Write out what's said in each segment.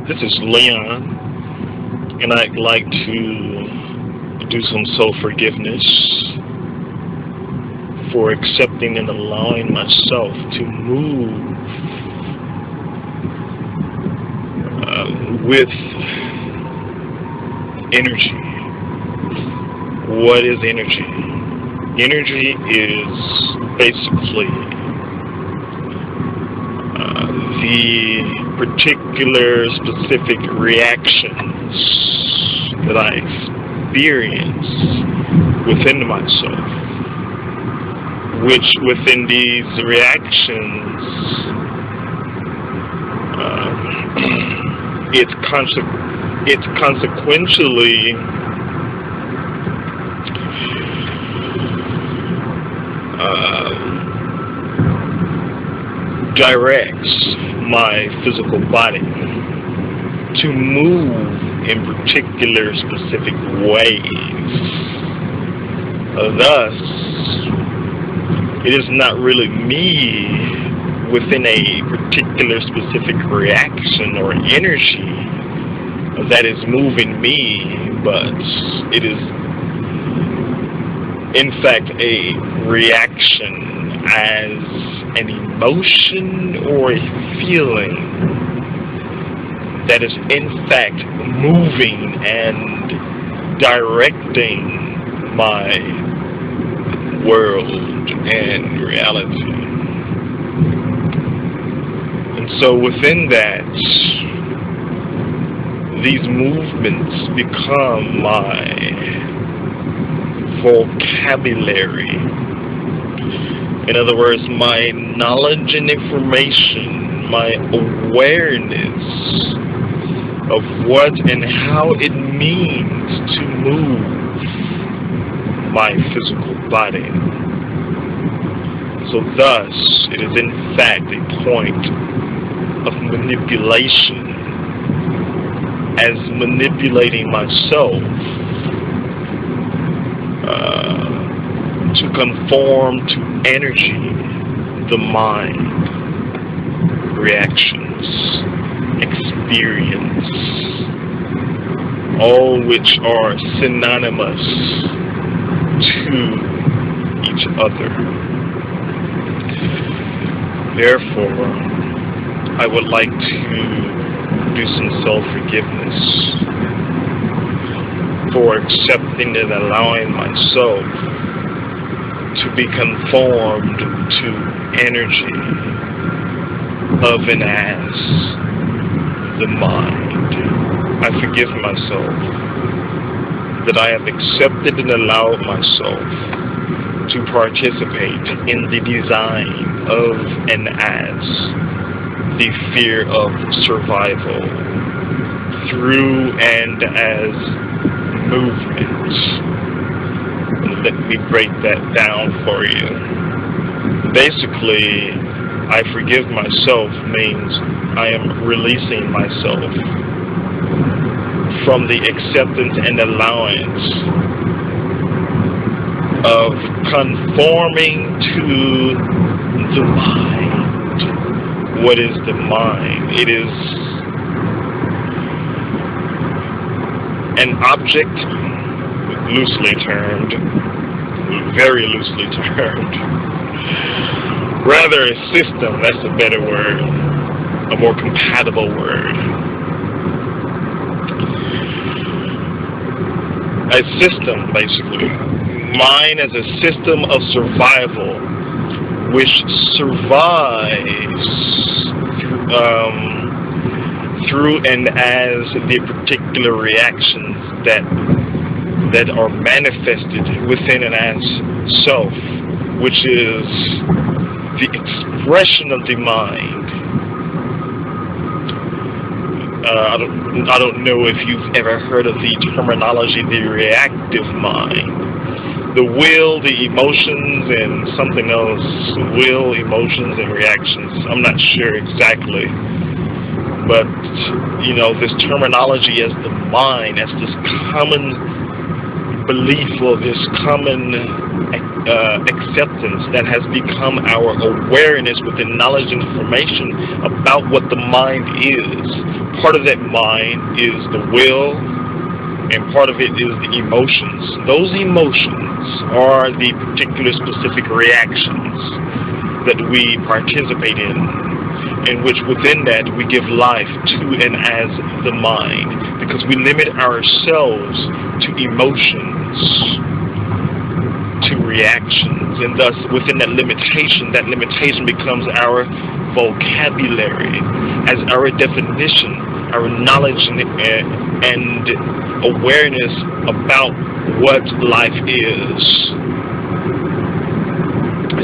This is Leon, and I'd like to do some self-forgiveness for accepting and allowing myself to move with energy. What is energy? Energy is basically the particular specific reactions that I experience within myself, which within these reactions it's consequentially directs my physical body to move in particular specific ways. Thus, it is not really me within a particular specific reaction or energy that is moving me, but it is in fact a reaction as an emotion or a feeling that is in fact moving and directing my world and reality. And so within that, these movements become my vocabulary. In other words, my knowledge and information, my awareness of what and how it means to move my physical body. So thus, it is in fact a point of manipulation, as manipulating myself to conform to energy, the mind, reactions, experience, all which are synonymous to each other. Therefore, I would like to do some self-forgiveness for accepting and allowing myself to be conformed to energy of and as the mind. I forgive myself that I have accepted and allowed myself to participate in the design of and as the fear of survival through and as movement. Let me break that down for you. Basically, I forgive myself means I am releasing myself from the acceptance and allowance of conforming to the mind. What is the mind? It is an object, loosely termed, very loosely termed, rather a system, that's a better word, a more compatible word. A system, basically. Mind as a system of survival, which survives through and as the particular reactions that are manifested within and as self, which is the expression of the mind. I don't know if you've ever heard of the terminology, the reactive mind. The will, the emotions, and something else. Will, emotions, and reactions. I'm not sure exactly. But, this terminology as the mind, as this common belief or this common acceptance that has become our awareness within knowledge and information about what the mind is, part of that mind is the will, and part of it is the emotions. Those emotions are the particular specific reactions that we participate in which within that we give life to and as the mind, because we limit ourselves to emotions, to reactions, and thus within that limitation becomes our vocabulary, as our definition, our knowledge and awareness about what life is.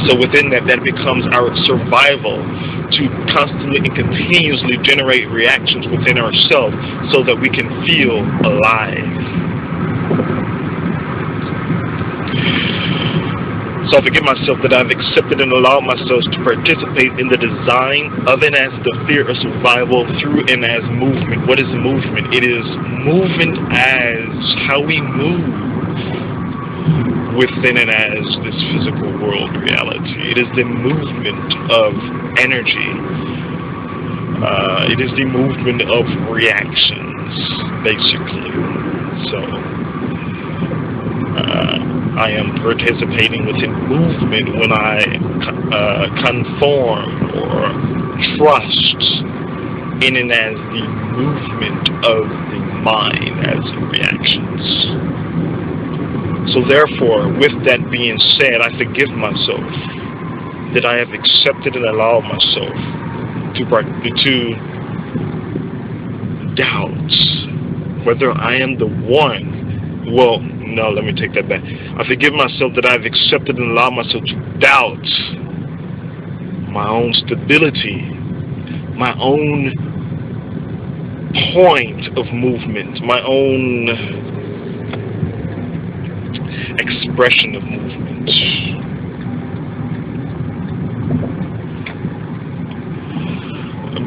So within that becomes our survival to constantly and continuously generate reactions within ourselves so that we can feel alive. So I forgive myself that I've accepted and allowed myself to participate in the design of and as the fear of survival through and as movement. What is movement? It is movement as how we move within and as this physical world reality. It is the movement of energy. It is the movement of reactions, basically. So I am participating within movement when I conform or trust in and as the movement of the mind as reactions. So therefore, with that being said, I forgive myself that I have accepted and allowed myself to doubt whether I am the one. Well, no, let me take that back. I forgive myself that I've accepted and allowed myself to doubt my own stability, my own point of movement, my own expression of movement.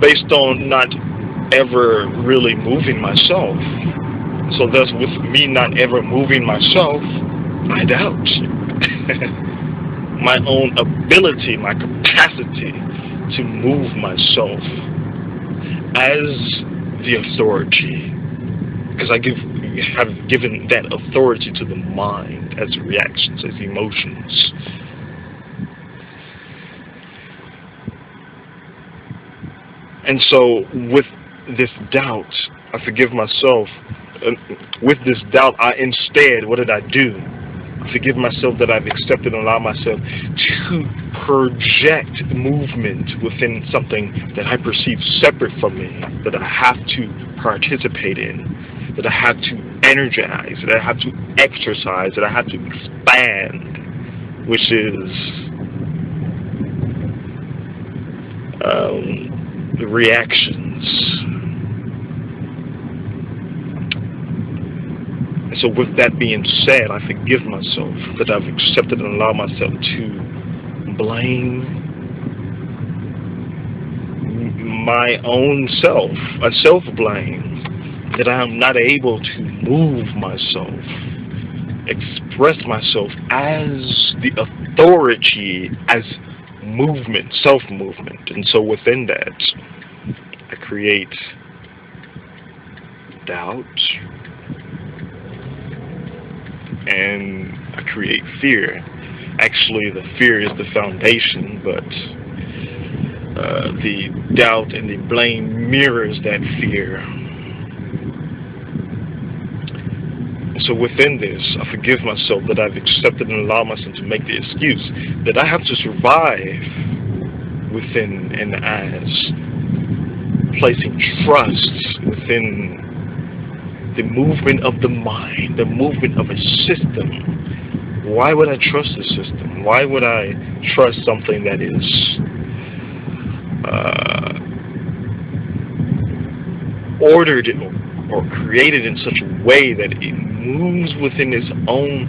Based on not ever really moving myself. So thus with me not ever moving myself, I doubt my own ability, my capacity to move myself as the authority. Because I have given that authority to the mind as reactions, as emotions. And so with this doubt, I forgive myself. With this doubt, what did I do? I forgive myself that I've accepted and allowed myself to project movement within something that I perceive separate from me, that I have to participate in, that I have to energize, that I have to exercise, that I have to expand, which is the reactions. So with that being said, I forgive myself that I've accepted and allowed myself to blame my own self, a self-blame, that I am not able to move myself, express myself as the authority, as movement, self-movement. And so within that, I create doubt, and I create fear. Actually, the fear is the foundation, but the doubt and the blame mirrors that fear. So within this, I forgive myself that I've accepted and allowed myself to make the excuse that I have to survive within and as placing trust within the movement of the mind, the movement of a system. Why would I trust the system? Why would I trust something that is ordered or created in such a way that it moves within its own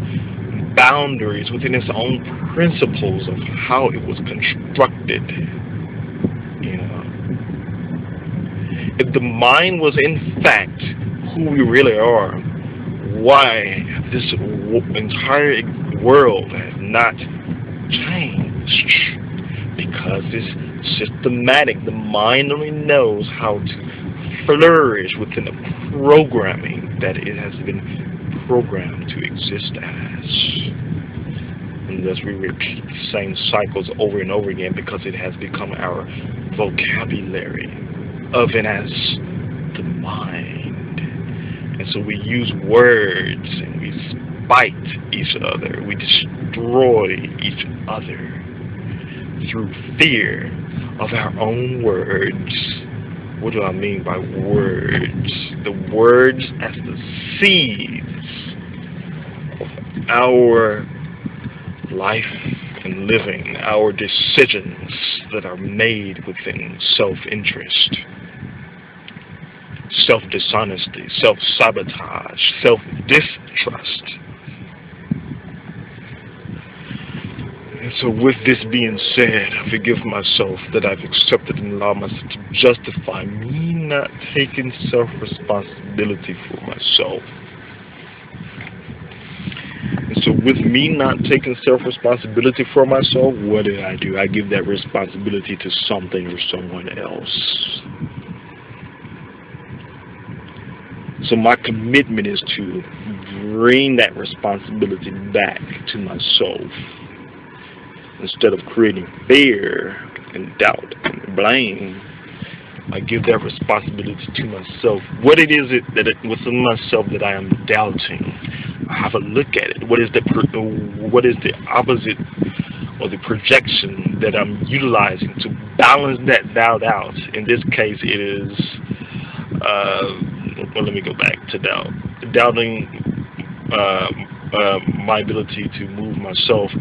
boundaries, within its own principles of how it was constructed? You know, if the mind was in fact who we really are, why this entire world has not changed? Because it's systematic. The mind only knows how to flourish within the programming that it has been programmed to exist as. And thus we repeat the same cycles over and over again because it has become our vocabulary of and as the mind. And so we use words and we spite each other. We destroy each other through fear of our own words. What do I mean by words? The words as the seeds of our life and living, our decisions that are made within self-interest, self-dishonesty, self-sabotage, self-distrust. And so with this being said, I forgive myself that I've accepted and allowed myself to justify me not taking self-responsibility for myself. And so with me not taking self-responsibility for myself, what did I do? I give that responsibility to something or someone else. So my commitment is to bring that responsibility back to myself. Instead of creating fear and doubt and blame, I give that responsibility to myself. What it is within myself that I am doubting, I have a look at it. What is the opposite or the projection that I'm utilizing to balance that doubt out? In this case, it is, well, let me go back to doubt. Doubting my ability to move myself.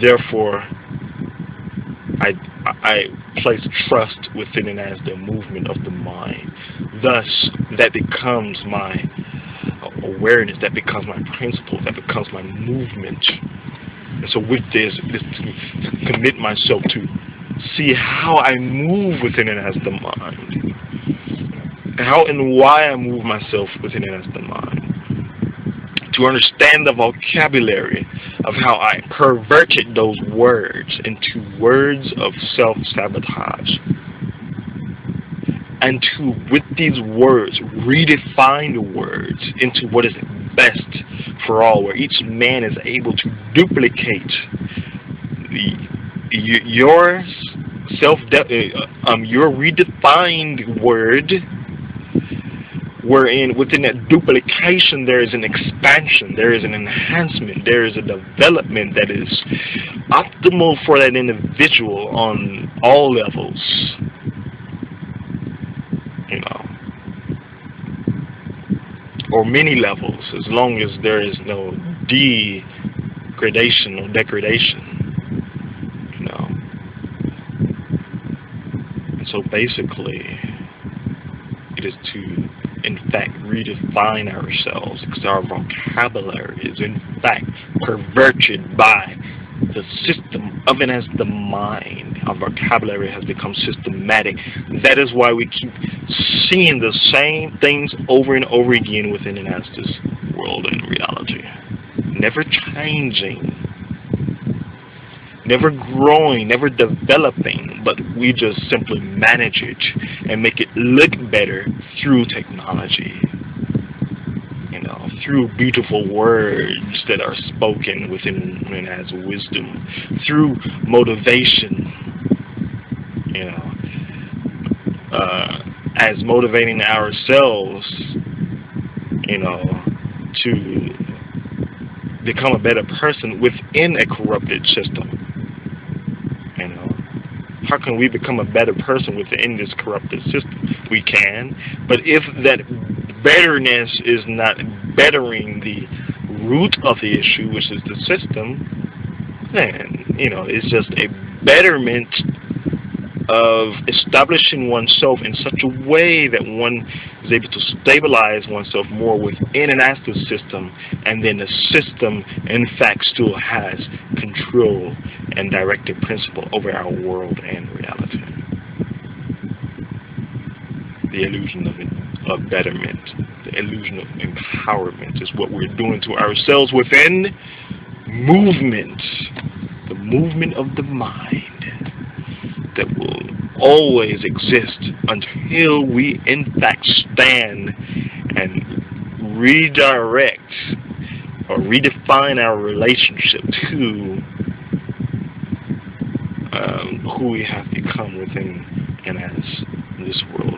Therefore, I place trust within it as the movement of the mind. Thus, that becomes my awareness, that becomes my principle, that becomes my movement. And so with this to commit myself to see how I move within it as the mind. How and why I move myself within it as the mind. To understand the vocabulary of how I perverted those words into words of self-sabotage. And to, with these words, redefine the words into what is best for all, where each man is able to duplicate your redefined word, wherein within that duplication there is an expansion, there is an enhancement, there is a development that is optimal for that individual on all levels, you know, or many levels, as long as there is no degradation or degradation, you know. And so basically it is to in fact redefine ourselves, because our vocabulary is in fact perverted by the system of and as the mind. Our vocabulary has become systematic. That is why we keep seeing the same things over and over again within and as this world and reality. Never changing, never growing, never developing, but we just simply manage it and make it look better through technology, you know, through beautiful words that are spoken within and as wisdom, through motivation, you know, as motivating ourselves, you know, to become a better person within a corrupted system. You know, how can we become a better person within this corrupted system? We can, but if that betterness is not bettering the root of the issue, which is the system, then, you know, it's just a betterment of establishing oneself in such a way that one is able to stabilize oneself more within and as the system, and then the system in fact still has control and directive principle over our world and reality. The illusion of betterment, the illusion of empowerment is what we're doing to ourselves within movement, the movement of the mind that will always exist until we in fact stand and redirect or redefine our relationship to who we have become within and as this world.